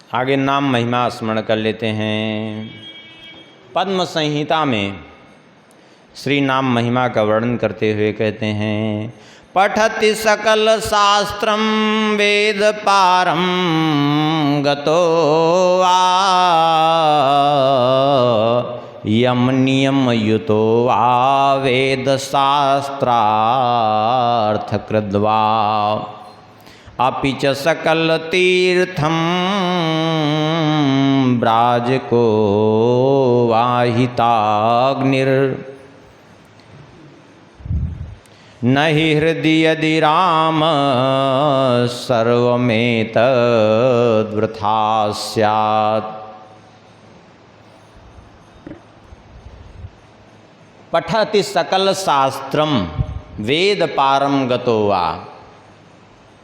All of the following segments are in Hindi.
आगे नाम महिमा स्मरण कर लेते हैं। पद्म संहिता में श्री नाम महिमा का वर्णन करते हुए कहते हैं, पठति सकल शास्त्रम वेद पारम गतो वा यम नियम युतो वा वेद शास्त्रार्थ कृद्वा अपि च सकल तीर्थम ब्राज को वाहिताग्निर नहि हृदि यदि राम सर्वमेतद्वृथा स्यात्। पठति सकल शास्त्रम वेद पारम गतो वा।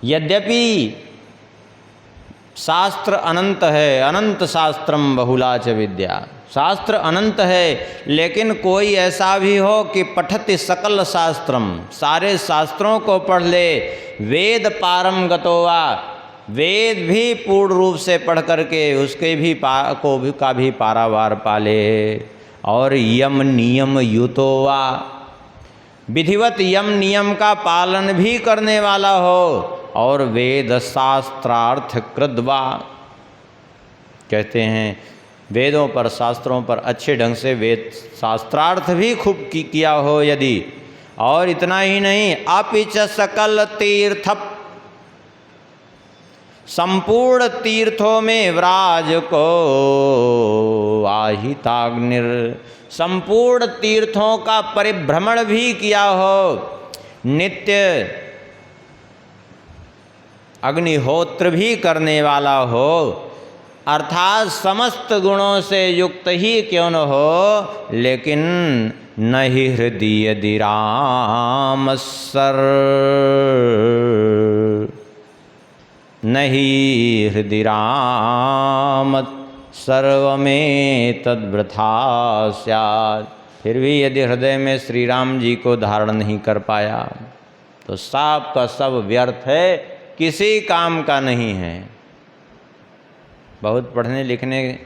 यद्यपि शास्त्र अनंत है, अनंत शास्त्रम बहुला च विद्या, शास्त्र अनंत है, लेकिन कोई ऐसा भी हो कि पठति सकल शास्त्रम, सारे शास्त्रों को पढ़ ले, वेद पारम गतो वा, वेद भी पूर्ण रूप से पढ़ करके उसके भी का भी पारावार पाले, और यम नियम युतो वा, विधिवत यम नियम का पालन भी करने वाला हो, और वेद शास्त्रार्थ कृद्वा, कहते हैं वेदों पर शास्त्रों पर अच्छे ढंग से वेद शास्त्रार्थ भी खूब किया हो यदि, और इतना ही नहीं, अपि च सकल तीर्थ, संपूर्ण तीर्थों में व्राज को आहिताग्निर, संपूर्ण तीर्थों का परिभ्रमण भी किया हो, नित्य अग्निहोत्र भी करने वाला हो, अर्थात समस्त गुणों से युक्त ही क्यों न हो, लेकिन नहि हृदि यदि राम सर, नहि हृदि राम सर्वमेतद्वृथा स्यात्। फिर भी यदि हृदय में श्री राम जी को धारण नहीं कर पाया तो सब का सब व्यर्थ है, किसी काम का नहीं है। बहुत पढ़ने लिखने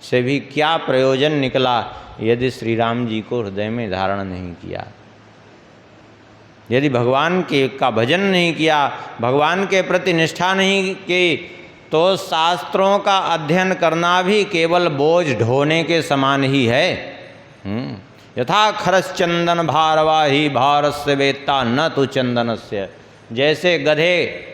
से भी क्या प्रयोजन निकला यदि श्री राम जी को हृदय में धारण नहीं किया, यदि भगवान के का भजन नहीं किया, भगवान के प्रति निष्ठा नहीं की, तो शास्त्रों का अध्ययन करना भी केवल बोझ ढोने के समान ही है। यथा खरस चंदन भारवाही भारस्य वेत्ता न तु चंदनस्य, जैसे गधे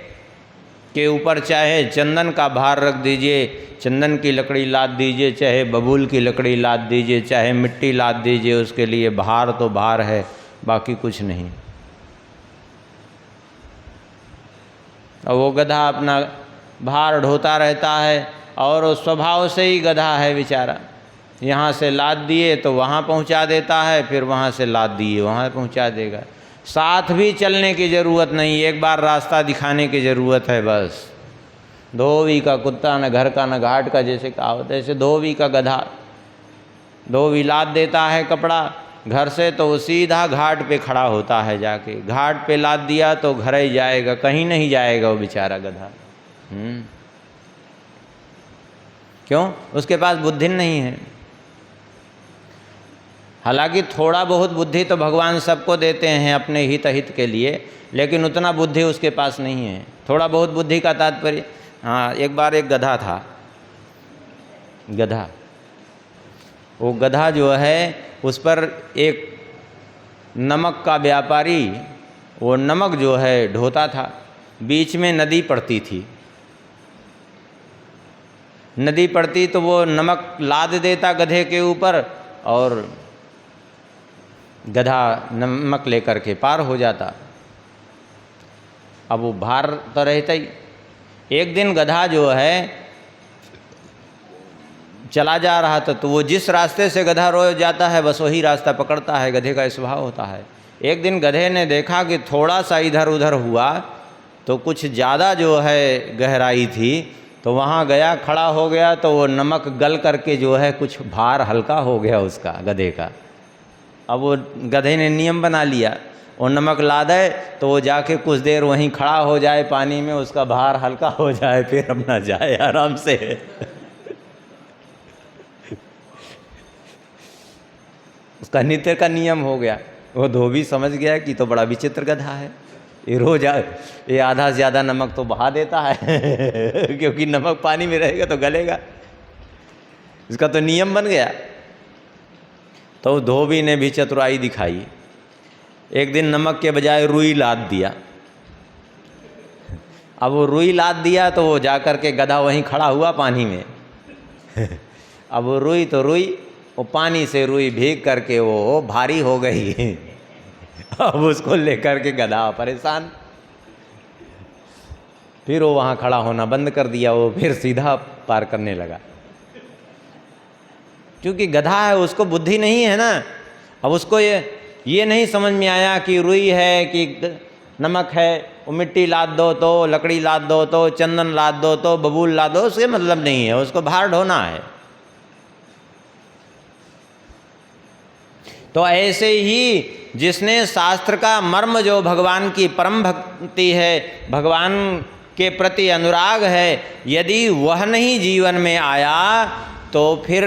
के ऊपर चाहे चंदन का भार रख दीजिए, चंदन की लकड़ी लाद दीजिए, चाहे बबूल की लकड़ी लाद दीजिए, चाहे मिट्टी लाद दीजिए, उसके लिए भार तो भार है, बाकी कुछ नहीं। और वो गधा अपना भार ढोता रहता है, और वो स्वभाव से ही गधा है बेचारा, यहाँ से लाद दिए तो वहाँ पहुँचा देता है, फिर वहाँ से लाद दिए वहाँ पहुँचा देगा। साथ भी चलने की ज़रूरत नहीं, एक बार रास्ता दिखाने की ज़रूरत है बस। धोबी का कुत्ता न घर का न घाट का, जैसे कहावत है, ऐसे धोबी का गधा। धोबी लाद देता है कपड़ा घर से तो वो सीधा घाट पे खड़ा होता है, जाके घाट पे लाद दिया तो घर ही जाएगा, कहीं नहीं जाएगा वो बेचारा गधा। क्यों? उसके पास बुद्धि नहीं है। हालांकि थोड़ा बहुत बुद्धि तो भगवान सबको देते हैं अपने हित के लिए, लेकिन उतना बुद्धि उसके पास नहीं है। थोड़ा बहुत बुद्धि का तात्पर्य, हाँ, एक बार एक गधा था, गधा, वो गधा जो है उस पर एक नमक का व्यापारी वो नमक जो है ढोता था। बीच में नदी पड़ती थी, नदी पड़ती तो वो नमक लाद देता गधे के ऊपर, और गधा नमक लेकर के पार हो जाता। अब वो भार तो रहता ही। एक दिन गधा जो है चला जा रहा था, तो वो जिस रास्ते से गधा रोज जाता है बस वही रास्ता पकड़ता है, गधे का स्वभाव होता है। एक दिन गधे ने देखा कि थोड़ा सा इधर उधर हुआ तो कुछ ज़्यादा जो है गहराई थी, तो वहाँ गया, खड़ा हो गया, तो वो नमक गल करके जो है कुछ भार हल्का हो गया उसका, गधे का। अब वो गधे ने नियम बना लिया, और नमक ला दे तो वो जाके कुछ देर वहीं खड़ा हो जाए पानी में, उसका भार हल्का हो जाए, फिर अपना जाए आराम से। उसका नित्य का नियम हो गया। वो धोबी समझ गया कि तो बड़ा विचित्र गधा है, ये रोज ये आधा से ज़्यादा नमक तो बहा देता है क्योंकि नमक पानी में रहेगा तो गलेगा, इसका तो नियम बन गया। तो धोबी ने भी चतुराई दिखाई। एक दिन नमक के बजाय रुई लाद दिया। अब वो रुई लाद दिया तो वो जाकर के गधा वहीं खड़ा हुआ पानी में। अब वो रुई तो रुई, वो पानी से रुई भीग करके वो भारी हो गई। अब उसको लेकर के गधा परेशान। फिर वो वहाँ खड़ा होना बंद कर दिया, वो फिर सीधा पार करने लगा। क्योंकि गधा है, उसको बुद्धि नहीं है ना। अब उसको ये नहीं समझ में आया कि रुई है कि नमक है, वो मिट्टी लाद दो तो, लकड़ी लाद दो तो, चंदन लाद दो तो, बबूल लाद दो, उसके मतलब नहीं है, उसको भार ढोना है। तो ऐसे ही जिसने शास्त्र का मर्म, जो भगवान की परम भक्ति है, भगवान के प्रति अनुराग है, यदि वह नहीं जीवन में आया तो फिर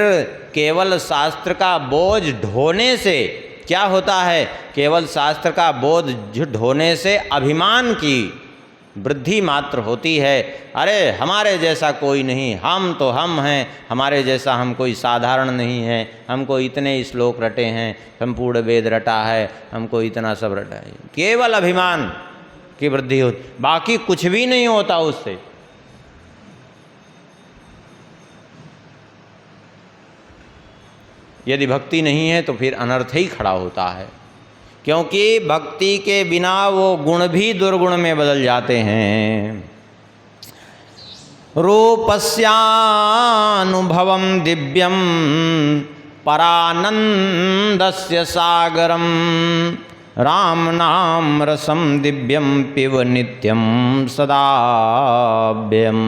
केवल शास्त्र का बोझ ढोने से क्या होता है? केवल शास्त्र का बोझ ढोने से अभिमान की वृद्धि मात्र होती है। अरे हमारे जैसा कोई नहीं, हम तो हम हैं, हमारे जैसा हम कोई साधारण नहीं है, हमको इतने श्लोक रटे हैं, संपूर्ण वेद रटा है, हमको इतना सब रटा है। केवल अभिमान की वृद्धि होती, बाकी कुछ भी नहीं होता उससे। यदि भक्ति नहीं है तो फिर अनर्थ ही खड़ा होता है, क्योंकि भक्ति के बिना वो गुण भी दुर्गुण में बदल जाते हैं। रूपस्यानुभवं दिव्यं परानंदस्य सागरं राम नाम रसम दिव्यम पिब नित्यम सदाव्ययम्।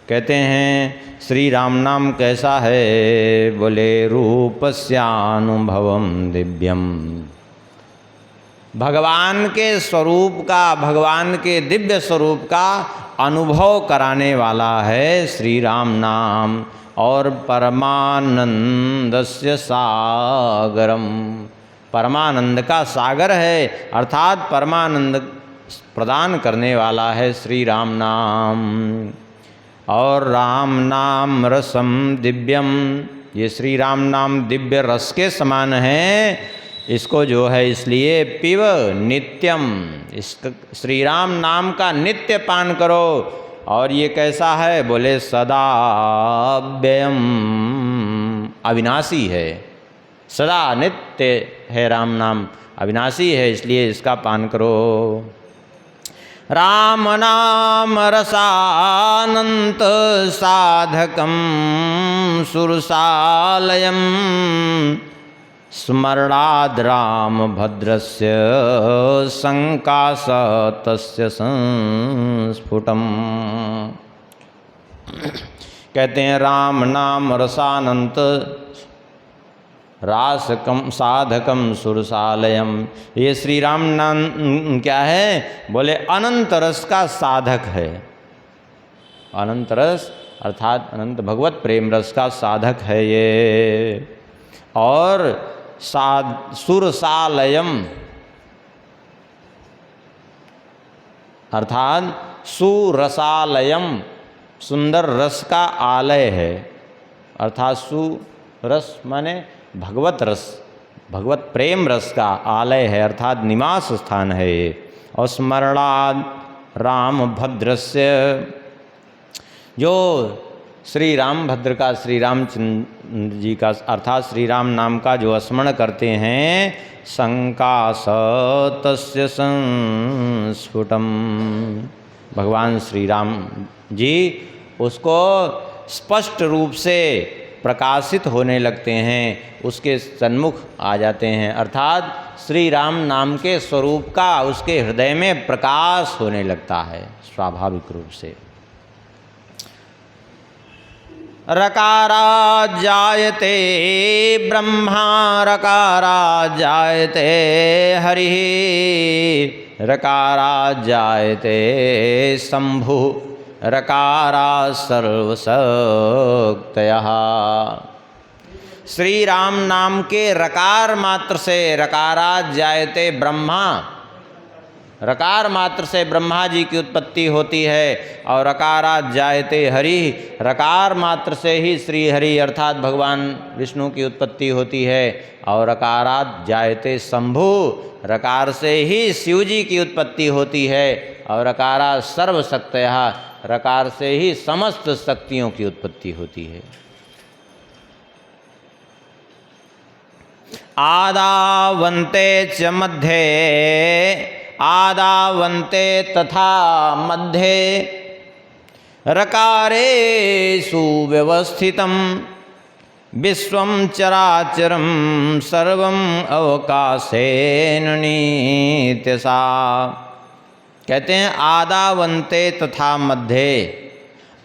कहते हैं श्री राम नाम कैसा है? बोले रूपस्यानुभवम दिव्यम, भगवान के स्वरूप का, भगवान के दिव्य स्वरूप का अनुभव कराने वाला है श्री राम नाम। और परमानंदस्य सागरम, परमानंद का सागर है, अर्थात परमानंद प्रदान करने वाला है श्री राम नाम। और राम नाम रसम दिव्यम, ये श्री राम नाम दिव्य रस के समान है। इसको जो है इसलिए पिब नित्यम, इस श्री राम नाम का नित्य पान करो। और ये कैसा है? बोले सदाव्ययम्, अविनाशी है, सदा नित्य है राम नाम, अविनाशी है, इसलिए इसका पान करो। राम नाम रसानंत साधकम सुरसालयम स्मरणाद् राम भद्रस्य संकासतस्य संस्फुटम। कहते हैं राम नाम रसानंत रासकम साधकम सुरसालयम, ये श्री राम नाम क्या है? बोले अनंत रस का साधक है। अनंत रस अर्थात अनंत भगवत प्रेम रस का साधक है ये। और सुरसालयम अर्थात सुरसालयम, सुंदर रस का आलय है। अर्थात सुरस माने भगवत रस, भगवत प्रेम रस का आलय है, अर्थात निवास स्थान है ये। और स्मरणाद् राम भद्रस्य, जो श्री राम भद्र का, श्री रामचंद्र जी का अर्थात श्री राम नाम का जो स्मरण करते हैं, संकासतस्य संस्फुटम, भगवान श्री राम जी उसको स्पष्ट रूप से प्रकाशित होने लगते हैं, उसके सन्मुख आ जाते हैं। अर्थात श्री राम नाम के स्वरूप का उसके हृदय में प्रकाश होने लगता है स्वाभाविक रूप से। रकारात् जायते ब्रह्मा रकारात् जायते हरिः रकारात् जायते शंभु रकारात् सर्वशक्तयः। श्री राम नाम के रकार मात्र से रकारात् जायते ब्रह्मा, रकार मात्र से ब्रह्मा जी की उत्पत्ति होती है, और रकारात् जायते हरि, रकार मात्र से ही श्री हरि अर्थात भगवान विष्णु की उत्पत्ति होती है, और रकारात् जायते शंभु, रकार से ही शिव जी की उत्पत्ति होती है, और रकारात् सर्वशक्तयः, रकार से ही समस्त शक्तियों की उत्पत्ति होती है। आदावन्ते च मध्ये आदावन्ते तथा मध्ये रकारेषु व्यवस्थितं विश्वं चराचरं सर्वं अवकाशेन नित्यसा। कहते हैं आदावन्ते तथा मध्ये,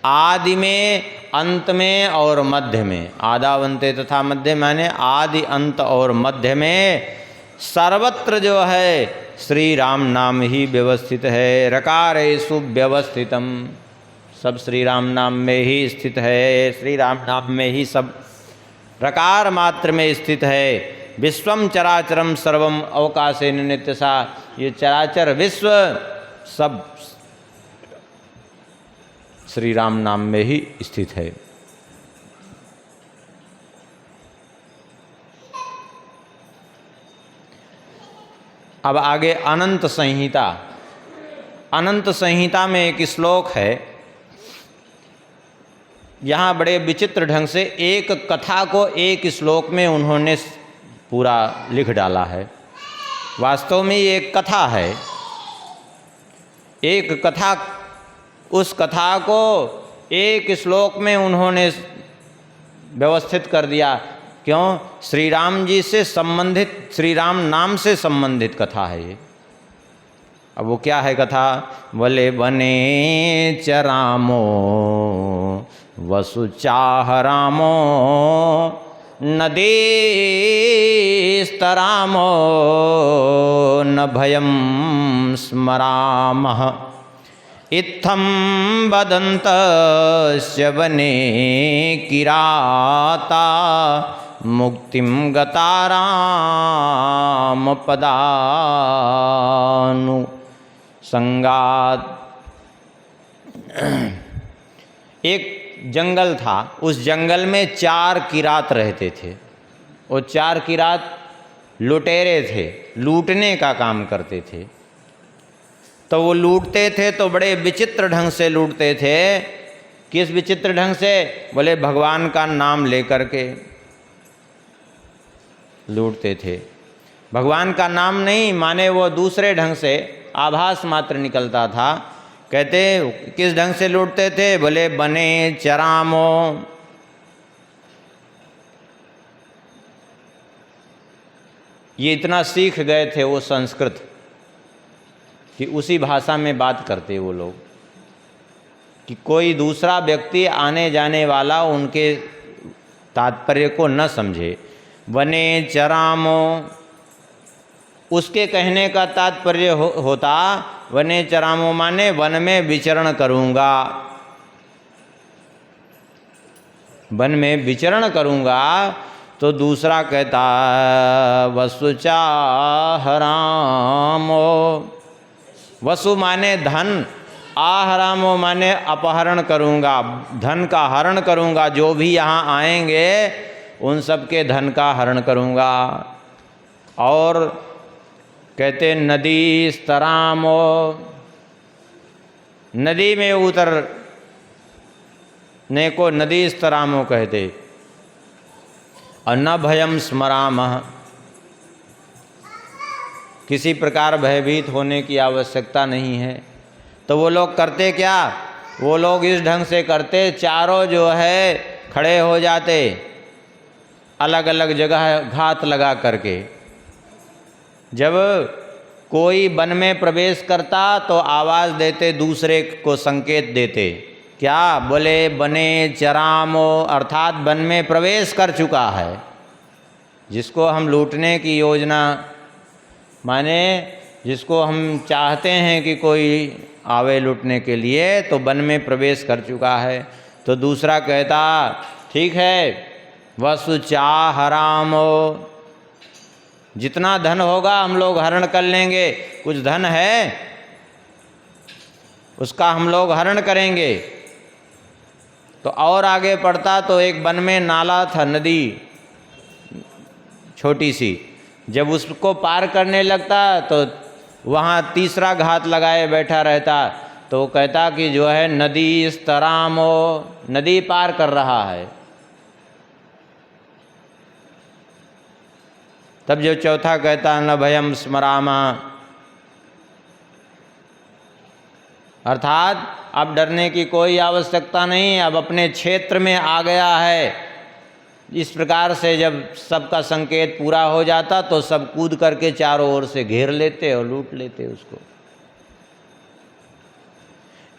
आदि में, अंत में और मध्य में। आदावन्ते तथा मध्य माने आदि अंत और मध्य में सर्वत्र जो है श्री राम नाम ही व्यवस्थित है। रकारेषु व्यवस्थितम, सब श्री राम नाम में ही स्थित है, श्री राम नाम में ही सब रकार मात्र में स्थित है। विश्वम चराचरम सर्वम अवकाशेन नित्यसा, ये चराचर विश्व सब श्री राम नाम में ही स्थित है। अब आगे अनंत संहिता। अनंत संहिता में एक श्लोक है, यहाँ बड़े विचित्र ढंग से एक कथा को एक श्लोक में उन्होंने पूरा लिख डाला है। वास्तव में ये एक कथा है, एक कथा, उस कथा को एक श्लोक में उन्होंने व्यवस्थित कर दिया। क्यों? श्री राम जी से संबंधित, श्री राम नाम से संबंधित कथा है ये। अब वो क्या है कथा? बोले बने च रामो वसु चाह रामो नदीस्तरामो न भयं स्मरामः इत्थं वदन्तस्य वने किराता मुक्तिं गता राम पदानुसंगात्। एक जंगल था, उस जंगल में 4 किरात रहते थे। वो 4 किरात लुटेरे थे, लूटने का काम करते थे। तो वो लूटते थे तो बड़े विचित्र ढंग से लूटते थे। किस विचित्र ढंग से? बोले भगवान का नाम लेकर के लूटते थे। भगवान का नाम नहीं माने, वो दूसरे ढंग से आभास मात्र निकलता था। कहते किस ढंग से लूटते थे? बोले बने चरामो, ये इतना सीख गए थे वो संस्कृत कि उसी भाषा में बात करते वो लोग, कि कोई दूसरा व्यक्ति आने जाने वाला उनके तात्पर्य को न समझे। वने चरामो, उसके कहने का तात्पर्य होता वने चरामो माने वन में विचरण करूँगा, वन में विचरण करूँगा। तो दूसरा कहता वसु चाह रामो, वसु माने धन, आहरामो माने अपहरण करूँगा, धन का हरण करूँगा। जो भी यहाँ आएंगे उन सब के धन का हरण करूँगा। और कहते नदी स्तरामो, नदी में उतरने को नदी स्तरामो कहते। और न भयम स्मरामः, किसी प्रकार भयभीत होने की आवश्यकता नहीं है। तो वो लोग करते क्या? वो लोग इस ढंग से करते, चारों जो है खड़े हो जाते अलग अलग जगह घात लगा करके। जब कोई वन में प्रवेश करता तो आवाज़ देते, दूसरे को संकेत देते क्या बोले बने चरामो, अर्थात वन में प्रवेश कर चुका है। जिसको हम लूटने की योजना, माने जिसको हम चाहते हैं कि कोई आवे लूटने के लिए, तो वन में प्रवेश कर चुका है। तो दूसरा कहता ठीक है, वसु चाहरामो, जितना धन होगा हम लोग हरण कर लेंगे, कुछ धन है उसका हम लोग हरण करेंगे। तो और आगे पढ़ता तो एक वन में नाला था, नदी छोटी सी, जब उसको पार करने लगता तो वहाँ तीसरा घात लगाए बैठा रहता। तो कहता कि जो है नदी इस तरामो, नदी पार कर रहा है। तब जो चौथा कहता न भयम स्मरामा, अर्थात अब डरने की कोई आवश्यकता नहीं, अब अपने क्षेत्र में आ गया है। इस प्रकार से जब सबका संकेत पूरा हो जाता तो सब कूद करके चारों ओर से घेर लेते और लूट लेते उसको।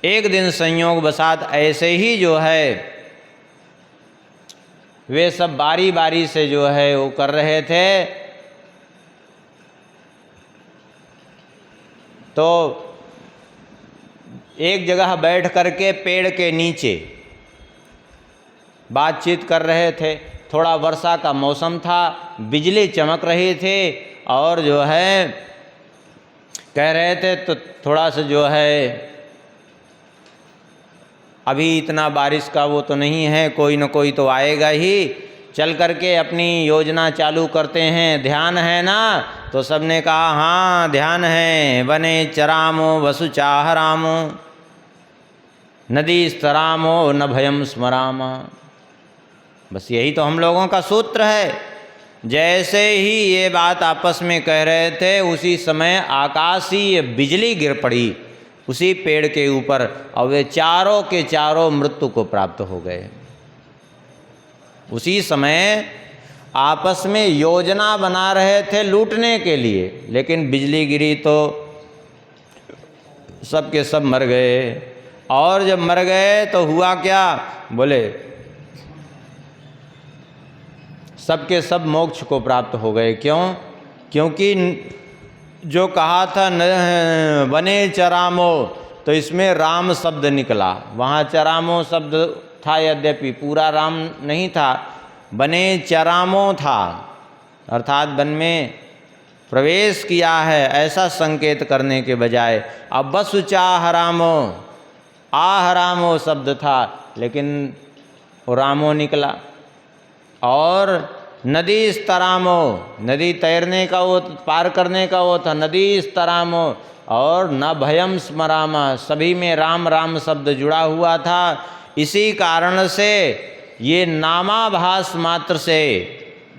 एक दिन संयोग बसात ऐसे ही जो है वे सब बारी बारी से जो है वो कर रहे थे। तो एक जगह बैठ करके पेड़ के नीचे बातचीत कर रहे थे। थोड़ा वर्षा का मौसम था, बिजली चमक रही थी और जो है कह रहे थे तो थोड़ा सा जो है अभी इतना बारिश का वो तो नहीं है, कोई न कोई तो आएगा ही, चल करके अपनी योजना चालू करते हैं, ध्यान है ना। तो सबने कहा हाँ ध्यान है। वने चरामो वसु चाहरामो, नदी स्तरामो न भयम स्मरामा। बस यही तो हम लोगों का सूत्र है। जैसे ही ये बात आपस में कह रहे थे उसी समय आकाशीय बिजली गिर पड़ी उसी पेड़ के ऊपर और वे चारों के चारों मृत्यु को प्राप्त हो गए। उसी समय आपस में योजना बना रहे थे लूटने के लिए, लेकिन बिजली गिरी तो सब के सब मर गए। और जब मर गए तो हुआ क्या, बोले सबके सब मोक्ष को प्राप्त हो गए। क्यों? क्योंकि जो कहा था न बने चरामो, तो इसमें राम शब्द निकला। वहाँ चरामो शब्द था, यद्यपि पूरा राम नहीं था, बने चरामो था, अर्थात वन में प्रवेश किया है ऐसा संकेत करने के बजाय अब बसु चाहरामो, आहरामो शब्द था, लेकिन वो रामो निकला। और नदी स्तरामो, नदी तैरने का वो पार करने का वो था, नदी स्तरामो। और न भयम स्मरामा, सभी में राम राम शब्द जुड़ा हुआ था। इसी कारण से ये नामाभास मात्र से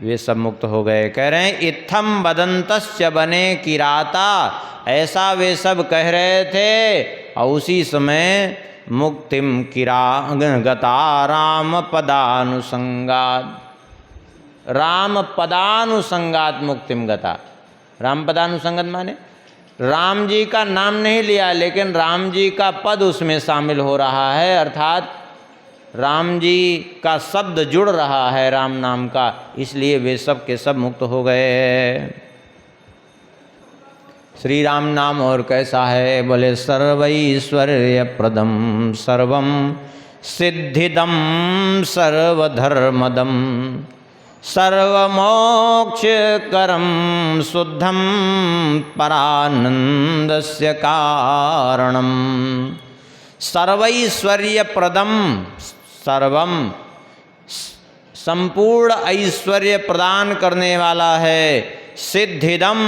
वे सब मुक्त हो गए। कह रहे हैं इत्थम वदंतस्य बने किराता, ऐसा वे सब कह रहे थे और उसी समय मुक्तिम किरा गता राम पदानुसंगात, राम पदानुसंगात मुक्तिम गता। राम पदानुसंगत माने राम जी का नाम नहीं लिया, लेकिन राम जी का पद उसमें शामिल हो रहा है, अर्थात राम जी का शब्द जुड़ रहा है राम नाम का, इसलिए वे सब के सब मुक्त हो गए। श्री राम नाम और कैसा है, बोले सर्वैश्वर्य प्रदम सर्वम सिद्धिदम सर्वधर्मदम सर्वमोक्षकरं शुद्धं परानंदस्य कारणं। सर्वैश्वर्यप्रदं, सर्वम संपूर्ण ऐश्वर्य प्रदान करने वाला है, सिद्धिदम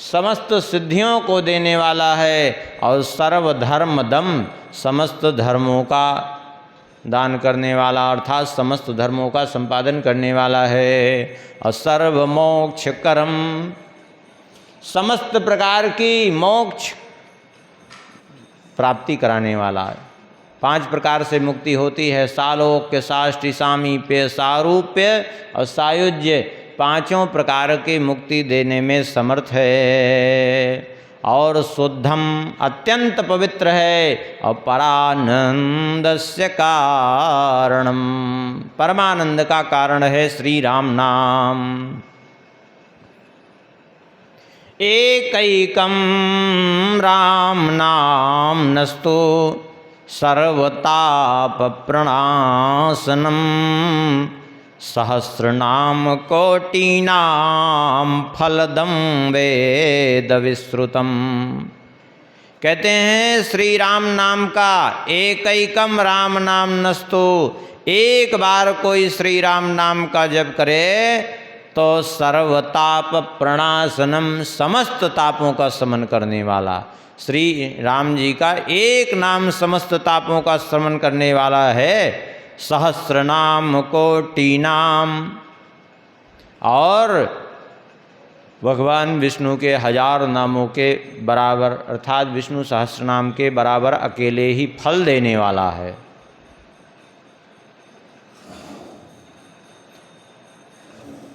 समस्त सिद्धियों को देने वाला है, और सर्वधर्मदम समस्त धर्मों का दान करने वाला, अर्थात समस्त धर्मों का संपादन करने वाला है। और सर्वमोक्षकरम, समस्त प्रकार की मोक्ष प्राप्ति कराने वाला है। 5 प्रकार से मुक्ति होती है, सालोक्य, साष्टि, सामीप्य, सारूप्य और सायुज्य, 5 प्रकार की मुक्ति देने में समर्थ है। और शुद्धम अत्यंत पवित्र है और परानंदस्य कारणम, परमानंद का कारण है श्री राम नाम। एकैकं राम नाम नस्तु सर्वताप प्रणाशनम, सहस्रनाम कोटिनाम फलदम वेद विश्रुतम। कहते हैं श्री राम नाम का एकैकम राम नाम नस्तु, एक बार कोई श्री राम नाम का जप करे तो सर्वताप प्रणाशनम, समस्त तापों का शमन करने वाला। श्री राम जी का एक नाम समस्त तापों का शमन करने वाला है। सहस्रनाम कोटि नाम, और भगवान विष्णु के 1000 नामों के बराबर, अर्थात विष्णु सहस्रनाम के बराबर अकेले ही फल देने वाला है।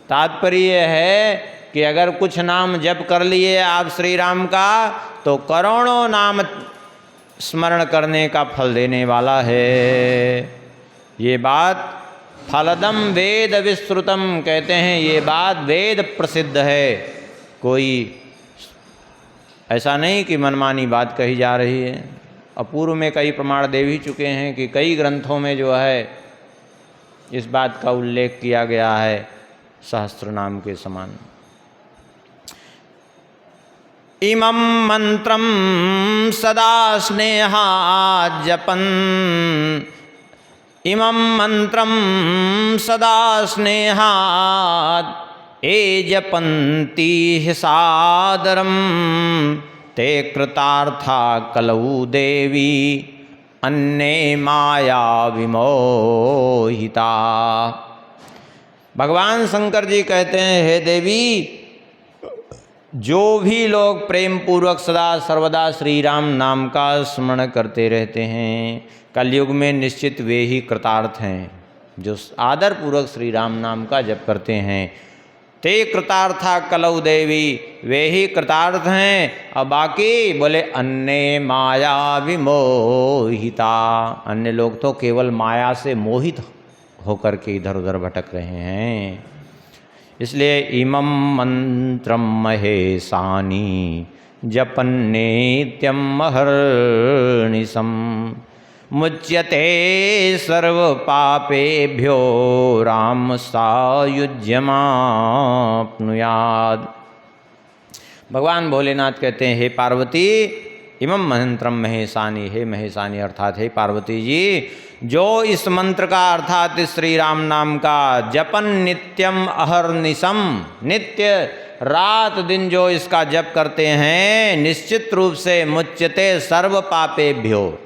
तात्पर्य है कि अगर कुछ नाम जप कर लिए आप श्री राम का तो करोड़ों नाम स्मरण करने का फल देने वाला है। ये बात फलदम वेद विश्रुतम कहते हैं, ये बात वेद प्रसिद्ध है। कोई ऐसा नहीं कि मनमानी बात कही जा रही है। अपूर्व में कई प्रमाण दे भी चुके हैं कि कई ग्रंथों में जो है इस बात का उल्लेख किया गया है सहस्त्र नाम के समान। इमं मंत्रम सदा स्नेहात् जपन्, इमं मंत्रम सदा स्नेहात् ये जपन्ति हि सादरं, ते कृतार्था कलौ देवी अन्ये माया विमोहिता। भगवान शंकर जी कहते हैं, हे देवी, जो भी लोग प्रेम पूर्वक सदा सर्वदा श्री राम नाम का स्मरण करते रहते हैं, कलयुग में निश्चित वे ही कृतार्थ हैं। जो आदर पूर्वक श्री राम नाम का जप करते हैं, ते कृतार्था कलौ देवी, वे ही कृतार्थ हैं। और बाकी बोले अन्य माया विमोहिता, अन्य लोग तो केवल माया से मोहित होकर के इधर उधर भटक रहे हैं। इसलिए इमं मंत्रम महेशानी जपन्नेत्यम अहर्निशम, मुच्यते सर्व पापेभ्यो राम सायुज्यमाप्नुयात्। भगवान भोलेनाथ कहते हैं, हे पार्वती, इमं मंत्रम महेशानी, हे महेशानी अर्थात हे पार्वती जी, जो इस मंत्र का अर्थात इस श्री राम नाम का जपन नित्यम अहर्निशम, नित्य रात दिन जो इसका जप करते हैं, निश्चित रूप से मुच्यते सर्व पापेभ्यो,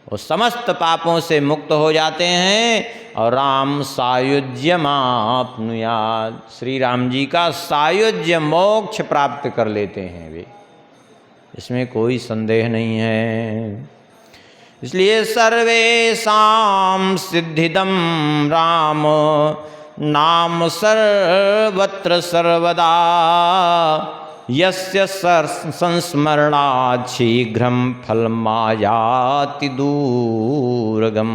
वो समस्त पापों से मुक्त हो जाते हैं और राम सायुज्यमाप्नुयात्, श्री राम जी का सायुज्य मोक्ष प्राप्त कर लेते हैं वे, इसमें कोई संदेह नहीं है। इसलिए सर्वेषां सिद्धिदं राम नाम सर्वत्र सर्वदा, यस्य संस्मरणात् शीघ्रं फलमायाति दूरगम।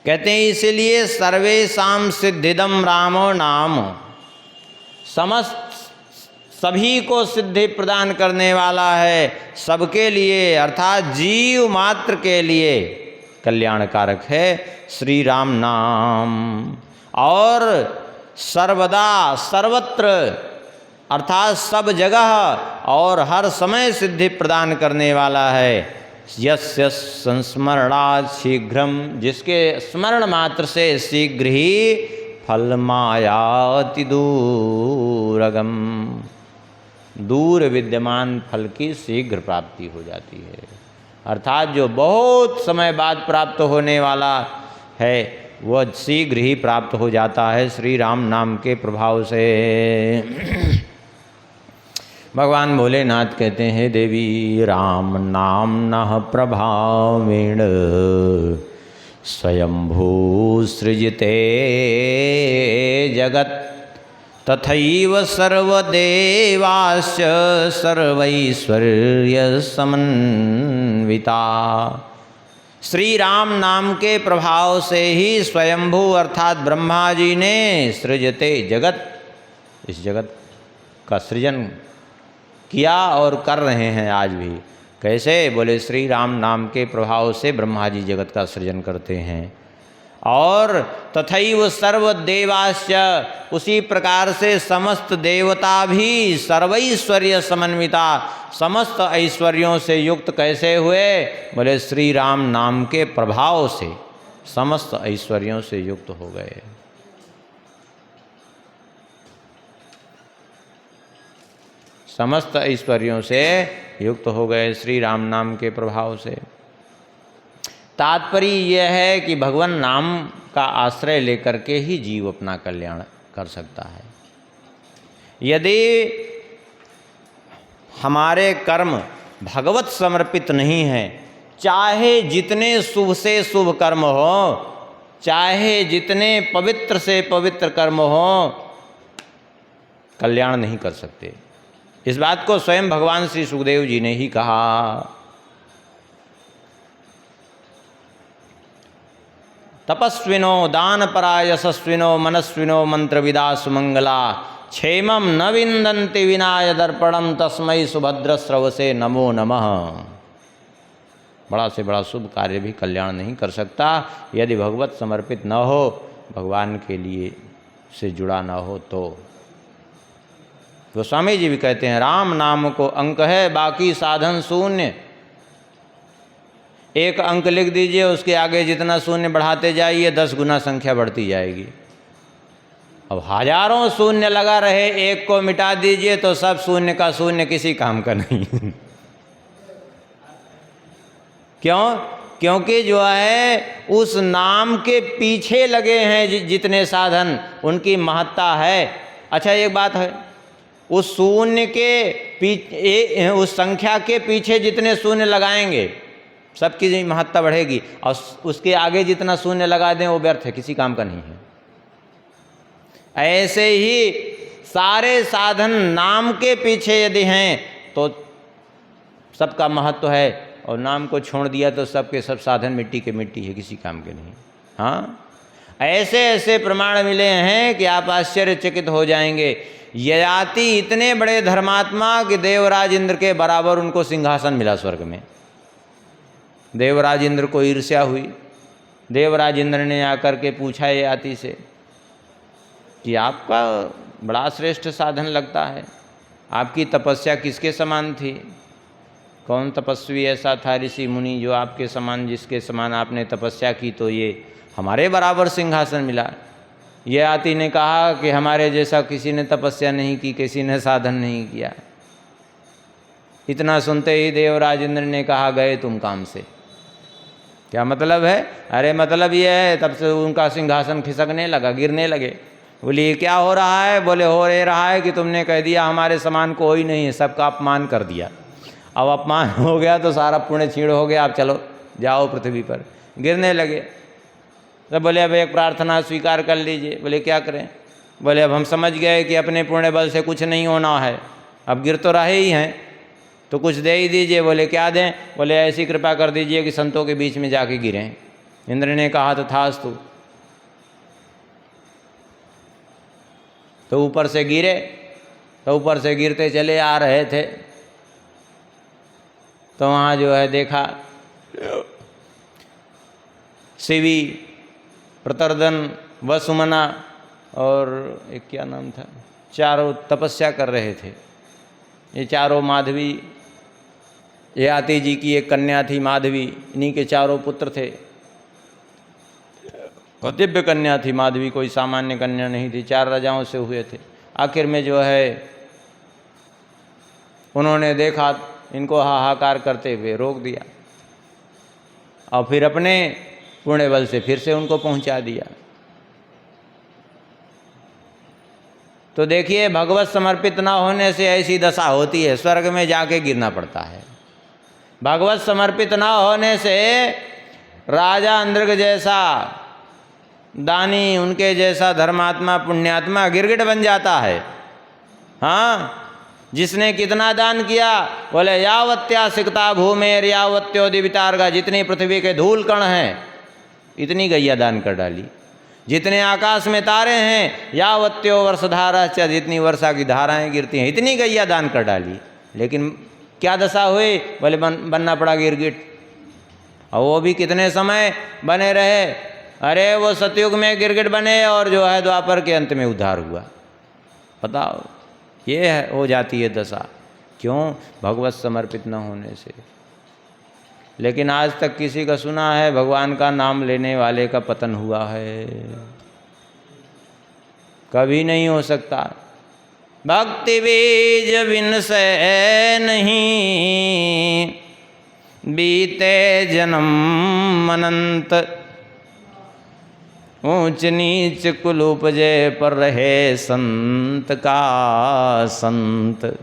कहते हैं इसलिए सर्वेषां सिद्धिदं रामो नाम, समस्त सभी को सिद्धि प्रदान करने वाला है, सबके लिए अर्थात जीव मात्र के लिए कल्याणकारक है श्री राम नाम। और सर्वदा सर्वत्र अर्थात सब जगह और हर समय सिद्धि प्रदान करने वाला है। यस्य संस्मरणात् शीघ्रम, जिसके स्मरण मात्र से शीघ्र ही फलमायाति दूरगम, दूर विद्यमान फल की शीघ्र प्राप्ति हो जाती है। अर्थात जो बहुत समय बाद प्राप्त होने वाला है वह शीघ्र ही प्राप्त हो जाता है श्री राम नाम के प्रभाव से। भगवान भोलेनाथ कहते हैं, देवी राम नाम नः प्रभावेण स्वयंभू सृजते जगत, तथैव सर्वदेवाश्च सर्वैश्वर्यसमन्विता। श्री राम नाम के प्रभाव से ही स्वयंभू अर्थात ब्रह्मा जी ने सृजते जगत, इस जगत का सृजन किया और कर रहे हैं आज भी। कैसे? बोले श्री राम नाम के प्रभाव से ब्रह्मा जी जगत का सृजन करते हैं। और तथैव सर्वदेवाश्च, उसी प्रकार से समस्त देवता भी सर्वैश्वर्य समन्विता, समस्त ऐश्वर्यों से युक्त कैसे हुए? बोले श्री राम नाम के प्रभाव से समस्त ऐश्वर्यों से युक्त हो गए। समस्त ऐश्वर्यों से युक्त हो गए श्री राम नाम के प्रभाव से। तात्पर्य यह है कि भगवान नाम का आश्रय लेकर के ही जीव अपना कल्याण कर सकता है। यदि हमारे कर्म भगवत समर्पित नहीं है, चाहे जितने शुभ से शुभ कर्म हो, चाहे जितने पवित्र से पवित्र कर्म हो, कल्याण नहीं कर सकते। इस बात को स्वयं भगवान श्री सुखदेव जी ने ही कहा। तपस्विनो दानपरा यशस्विनो मनस्विनो मंत्रविदा सुमंगला, क्षेमं न विन्दन्ति विनाय दर्पणम तस्मै सुभद्रस्रवसे नमो नमः। बड़ा से बड़ा शुभ कार्य भी कल्याण नहीं कर सकता यदि भगवत समर्पित न हो, भगवान के लिए से जुड़ा न हो तो। गोस्वामी जी भी कहते हैं राम नाम को अंक है, बाकी साधन शून्य। एक अंक लिख दीजिए, उसके आगे जितना शून्य बढ़ाते जाइए 10 गुना संख्या बढ़ती जाएगी। अब हजारों शून्य लगा रहे, एक को मिटा दीजिए तो सब शून्य का शून्य, किसी काम का नहीं। क्यों? क्योंकि जो है उस नाम के पीछे लगे हैं जितने साधन, उनकी महत्ता है। अच्छा एक बात है, उस शून्य के पीछे, उस संख्या के पीछे जितने शून्य लगाएंगे सबकी महत्ता बढ़ेगी, और उसके आगे जितना शून्य लगा दें वो व्यर्थ है, किसी काम का नहीं है। ऐसे ही सारे साधन नाम के पीछे यदि हैं तो सबका महत्व है, और नाम को छोड़ दिया तो सबके सब साधन मिट्टी के मिट्टी है, किसी काम के नहीं। हाँ, ऐसे ऐसे प्रमाण मिले हैं कि आप आश्चर्यचकित हो जाएंगे। ययाति इतने बड़े धर्मात्मा कि देवराज इंद्र के बराबर उनको सिंहासन मिला स्वर्ग में। देवराज इंद्र को ईर्ष्या हुई। देवराज इंद्र ने आकर के पूछा ययाति से कि आपका बड़ा श्रेष्ठ साधन लगता है, आपकी तपस्या किसके समान थी? कौन तपस्वी ऐसा था ऋषि मुनि जो आपके समान, जिसके समान आपने तपस्या की तो ये हमारे बराबर सिंहासन मिला? ययाति ने कहा कि हमारे जैसा किसी ने तपस्या नहीं की, किसी ने साधन नहीं किया। इतना सुनते ही देवराज इंद्र ने कहा गए तुम काम से। क्या मतलब है? अरे मतलब ये है, तब से उनका सिंहासन खिसकने लगा, गिरने लगे। बोले ये क्या हो रहा है? बोले हो रहा है कि तुमने कह दिया हमारे समान कोई नहीं है, सबका अपमान कर दिया। अब अपमान हो गया तो सारा पुण्य छीण हो गया, अब चलो जाओ पृथ्वी पर। गिरने लगे तो बोले अब एक प्रार्थना स्वीकार कर लीजिए। बोले क्या करें? बोले अब हम समझ गए कि अपने पुण्य बल से कुछ नहीं होना है, अब गिर तो रहे ही हैं तो कुछ दे ही दीजिए। बोले क्या दें? बोले ऐसी कृपा कर दीजिए कि संतों के बीच में जाके गिरें। इंद्र ने कहा तथास्तु। तो ऊपर से गिरे, तो ऊपर से गिरते चले आ रहे थे तो वहाँ जो है देखा शिवी, प्रतर्दन, वसुमना और एक क्या नाम था, चारों तपस्या कर रहे थे। ये चारों माधवी, ययाति जी की एक कन्या थी माधवी, इन्हीं के चारों पुत्र थे। और दिव्य कन्या थी माधवी, कोई सामान्य कन्या नहीं थी, 4 राजाओं से हुए थे। आखिर में जो है उन्होंने देखा इनको हाहाकार करते हुए, रोक दिया और फिर अपने पुण्य बल से फिर से उनको पहुंचा दिया। तो देखिए भगवत समर्पित न होने से ऐसी दशा होती है, स्वर्ग में जाके गिरना पड़ता है। भगवत समर्पित न होने से राजा इंद्र जैसा दानी, उनके जैसा धर्मात्मा पुण्यात्मा गिरगिट बन जाता है। हाँ, जिसने कितना दान किया, बोले यावत्या सिकता भूमेर यावत्यो दिवितार्गा, जितनी पृथ्वी के धूल कण हैं इतनी गैया दान कर डाली। जितने आकाश में तारे हैं यावत्यो वर्षधारा च, जितनी वर्षा की धाराएं गिरती हैं इतनी गैया दान कर डाली। लेकिन क्या दशा हुई, बोले बनना पड़ा गिरगिट। और वो भी कितने समय बने रहे, अरे वो सतयुग में गिरगिट बने और जो है द्वापर के अंत में उद्धार हुआ। बताओ, ये हो जाती है दशा, क्यों? भगवत समर्पित न होने से। लेकिन आज तक किसी का सुना है भगवान का नाम लेने वाले का पतन हुआ है? कभी नहीं हो सकता। भक्ति बीज बिन से नहीं, बीते जन्म अनंत, ऊंच नीच कुल उपजे पर रहे संत का संत।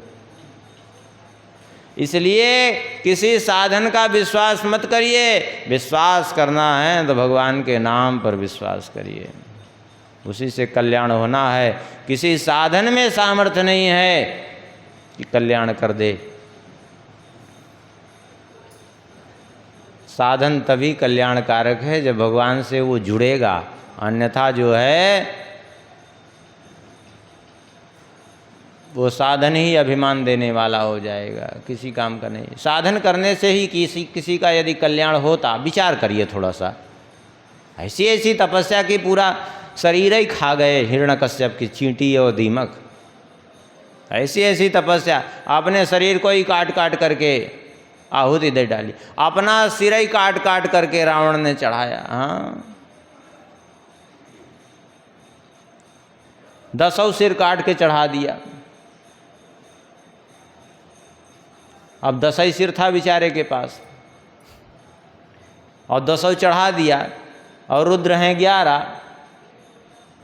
इसलिए किसी साधन का विश्वास मत करिए, विश्वास करना है तो भगवान के नाम पर विश्वास करिए, उसी से कल्याण होना है। किसी साधन में सामर्थ्य नहीं है कि कल्याण कर दे। साधन तभी कल्याणकारक है जब भगवान से वो जुड़ेगा, अन्यथा जो है वो साधन ही अभिमान देने वाला हो जाएगा, किसी काम का नहीं। साधन करने से ही किसी का यदि कल्याण होता, विचार करिए थोड़ा सा। ऐसी ऐसी तपस्या की पूरा शरीर ही खा गए हिरण्यकश्यप की चींटी और दीमक। ऐसी ऐसी तपस्या, अपने शरीर को ही काट काट करके आहुति दे डाली, अपना सिर ही काट काट करके रावण ने चढ़ाया। हाँ, 10 सिर काट के चढ़ा दिया। अब 10 ही सिर था बेचारे के पास और 10 चढ़ा दिया, और रुद्र हैं 11।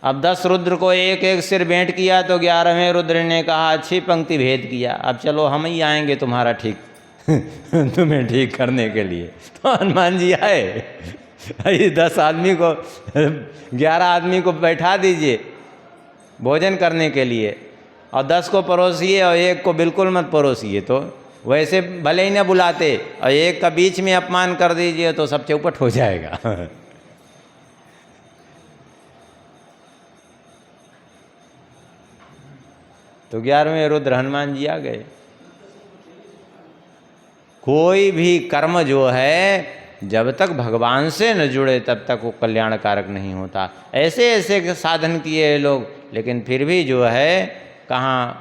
अब 10 रुद्र को एक एक सिर भेंट किया तो 11वें रुद्र ने कहा अच्छी पंक्ति भेद किया, अब चलो हम ही आएंगे तुम्हारा ठीक तुम्हें ठीक करने के लिए। तो हनुमान जी आए, 10 आदमी को 11 आदमी को बैठा दीजिए भोजन करने के लिए, और 10 को परोसिए और एक को बिल्कुल मत परोसिए। तो वैसे भले ही न बुलाते, और एक का बीच में अपमान कर दीजिए तो सब चौपट हो जाएगा। तो 11वें रुद्र हनुमान जी आ गए। कोई भी कर्म जो है जब तक भगवान से न जुड़े तब तक वो कल्याणकारक नहीं होता। ऐसे ऐसे साधन किए लोग, लेकिन फिर भी जो है कहाँ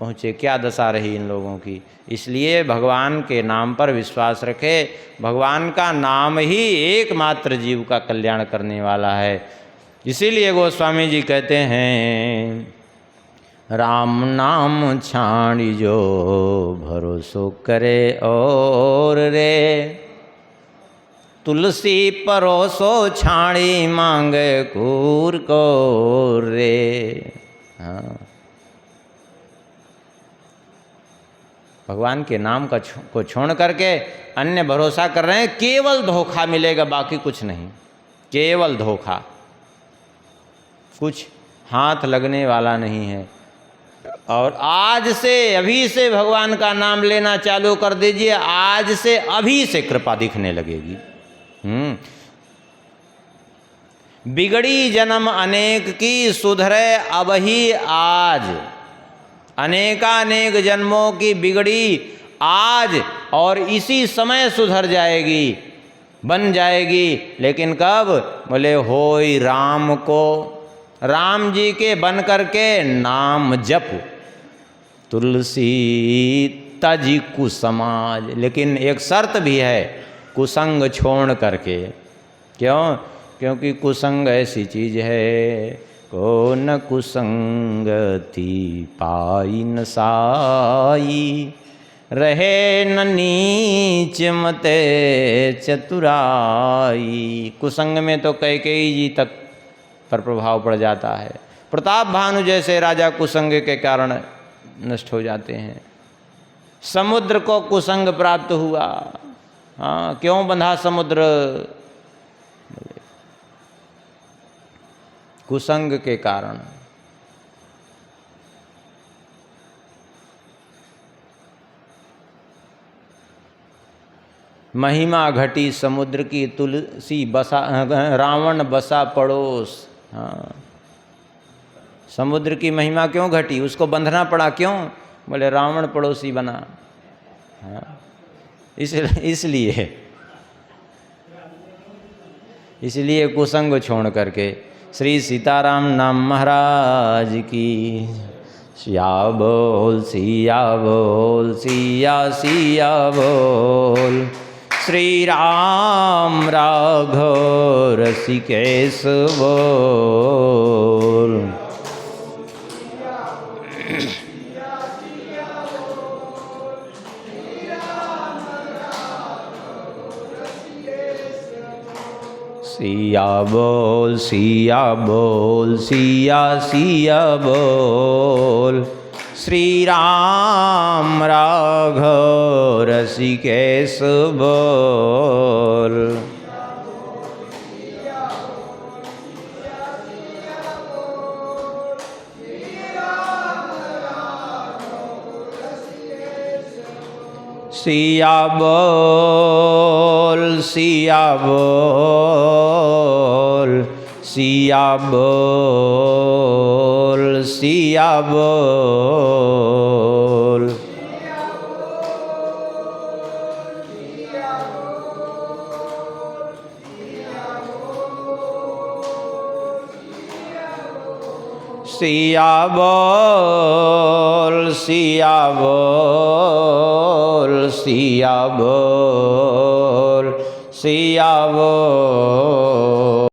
पहुँचे, क्या दशा रही इन लोगों की। इसलिए भगवान के नाम पर विश्वास रखे। भगवान का नाम ही एकमात्र जीव का कल्याण करने वाला है। इसीलिए गोस्वामी जी कहते हैं, राम नाम छाड़ी जो भरोसो करे और रे, तुलसी परोसो छाड़ी मांगे कूर को रे। हाँ, भगवान के नाम को छोड़ करके अन्य भरोसा कर रहे हैं, केवल धोखा मिलेगा, बाकी कुछ नहीं, केवल धोखा, कुछ हाथ लगने वाला नहीं है। और आज से अभी से भगवान का नाम लेना चालू कर दीजिए, आज से अभी से कृपा दिखने लगेगी। बिगड़ी जन्म अनेक की सुधरे अब ही आज, अनेकानेक जन्मों की बिगड़ी आज और इसी समय सुधर जाएगी, बन जाएगी। लेकिन कब? बोले होई राम को, राम जी के बन करके नाम जप, तुलसी तजी कुसमाज। लेकिन एक शर्त भी है, कुसंग छोड़ करके। क्यों? क्योंकि कुसंग ऐसी चीज है, को न कुसंगति पाई न साई, रहे न नीच मते चतुराई। कुसंग में तो कैकेयी जी तक पर प्रभाव पड़ जाता है। प्रताप भानु जैसे राजा कुसंग के कारण नष्ट हो जाते हैं। समुद्र को कुसंग प्राप्त हुआ। हाँ, क्यों बंधा समुद्र? कुसंग के कारण। महिमा घटी समुद्र की तुलसी बसा, रावण बसा पड़ोस। हाँ, समुद्र की महिमा क्यों घटी, उसको बंधना पड़ा क्यों, बोले रावण पड़ोसी बना। हाँ, इसलिए कुसंग छोड़ करके। श्री सीताराम नाम महाराज की। सिया बोल सिया बोल सिया सिया बोल। श्री राम राघव रसिकेश बोल। सिया बोल सिया बोल सिया सिया बोल। श्री राम राघव रसिकेश बोल। सिया बोल सिया बोल सिया बोल सिया बोल। सिया बोल सिया बोल सिया बोल सिया बोल।